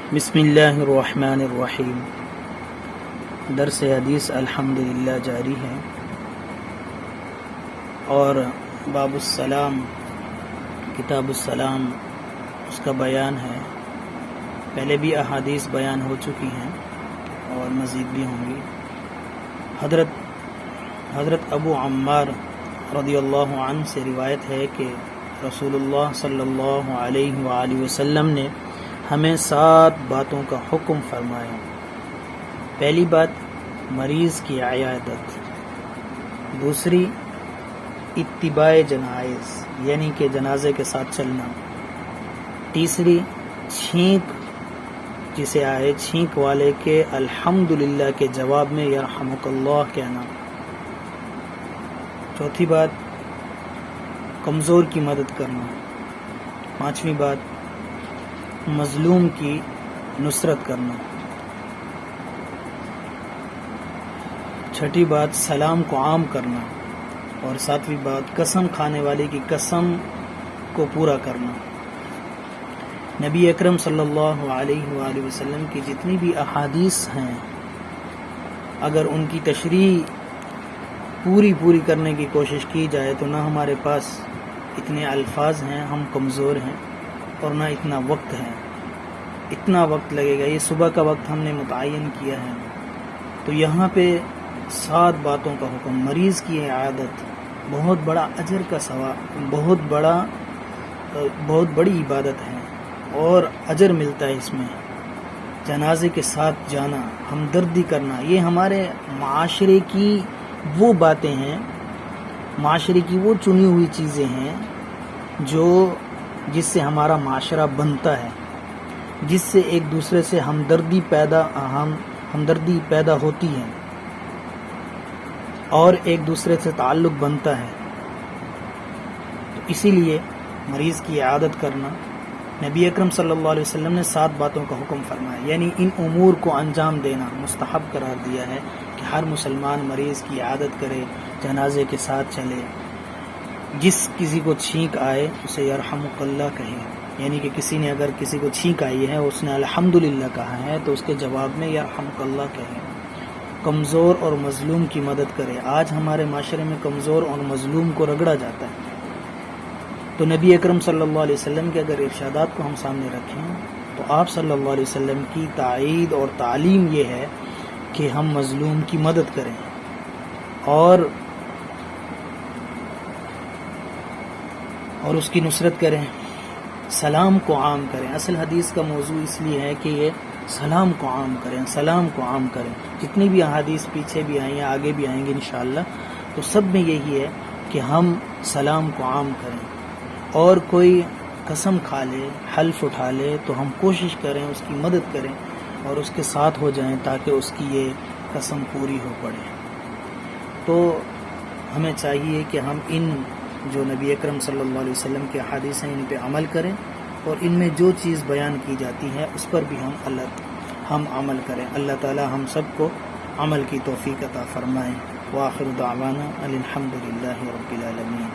بسم اللہ الرحمن الرحیم۔ درس حدیث الحمدللہ جاری ہے اور باب السلام، کتاب السلام اس کا بیان ہے۔ پہلے بھی احادیث بیان ہو چکی ہیں اور مزید بھی ہوں گی۔ حضرت ابو عمار رضی اللہ عنہ سے روایت ہے کہ رسول اللہ صلی اللہ علیہ وآلہ وسلم نے ہمیں 7 باتوں کا حکم فرمایا۔ پہلی بات مریض کی عیادت، دوسری اتباع جنائز یعنی کہ جنازے کے ساتھ چلنا، تیسری چھینک جسے آئے چھینک والے کے الحمدللہ کے جواب میں یرحمک اللہ کہنا، چوتھی بات کمزور کی مدد کرنا، پانچویں بات مظلوم کی نصرت کرنا، چھٹی بات سلام کو عام کرنا، اور ساتویں بات قسم کھانے والے کی قسم کو پورا کرنا۔ نبی اکرم صلی اللہ علیہ وآلہ وسلم کی جتنی بھی احادیث ہیں، اگر ان کی تشریح پوری کرنے کی کوشش کی جائے تو نہ ہمارے پاس اتنے الفاظ ہیں، ہم کمزور ہیں، اور نہ اتنا وقت ہے، اتنا وقت لگے گا۔ یہ صبح کا وقت ہم نے متعین کیا ہے، تو یہاں پہ 7 باتوں کا حکم۔ مریض کی عیادت بہت بڑا اجر کا ثواب، بہت بڑی عبادت ہے اور اجر ملتا ہے اس میں۔ جنازے کے ساتھ جانا، ہمدردی کرنا، یہ ہمارے معاشرے کی وہ باتیں ہیں، معاشرے کی وہ چنی ہوئی چیزیں ہیں جس سے ہمارا معاشرہ بنتا ہے، جس سے ایک دوسرے سے ہمدردی پیدا ہوتی ہے اور ایک دوسرے سے تعلق بنتا ہے۔ تو اسی لیے مریض کی عیادت کرنا، نبی اکرم صلی اللہ علیہ وسلم نے 7 باتوں کا حکم فرمایا، یعنی ان امور کو انجام دینا مستحب قرار دیا ہے کہ ہر مسلمان مریض کی عیادت کرے، جنازے کے ساتھ چلے، جس کسی کو چھینک آئے اسے یرحمک اللہ کہے، یعنی کہ کسی نے اگر کسی کو چھینک آئی ہے اس نے الحمدللہ کہا ہے تو اس کے جواب میں یرحمک اللہ کہے۔ کمزور اور مظلوم کی مدد کرے۔ آج ہمارے معاشرے میں کمزور اور مظلوم کو رگڑا جاتا ہے، تو نبی اکرم صلی اللہ علیہ وسلم کے اگر ارشادات کو ہم سامنے رکھیں تو آپ صلی اللہ علیہ وسلم کی تائید اور تعلیم یہ ہے کہ ہم مظلوم کی مدد کریں اور اس کی نصرت کریں، سلام کو عام کریں۔ اصل حدیث کا موضوع اس لیے ہے کہ یہ سلام کو عام کریں، سلام کو عام کریں۔ جتنی بھی احادیث پیچھے بھی آئی ہیں، آگے بھی آئیں گے انشاءاللہ، تو سب میں یہی ہے کہ ہم سلام کو عام کریں، اور کوئی قسم کھا لے، حلف اٹھا لے تو ہم کوشش کریں اس کی مدد کریں اور اس کے ساتھ ہو جائیں تاکہ اس کی یہ قسم پوری ہو پڑے۔ تو ہمیں چاہیے کہ ہم ان جو نبی اکرم صلی اللہ علیہ وسلم کے احادیث ہیں ان پہ عمل کریں، اور ان میں جو چیز بیان کی جاتی ہے اس پر بھی ہم عمل کریں۔ اللہ تعالی ہم سب کو عمل کی توفیق عطا فرمائیں۔ وآخر دعوانا الحمدللہ رب العالمین۔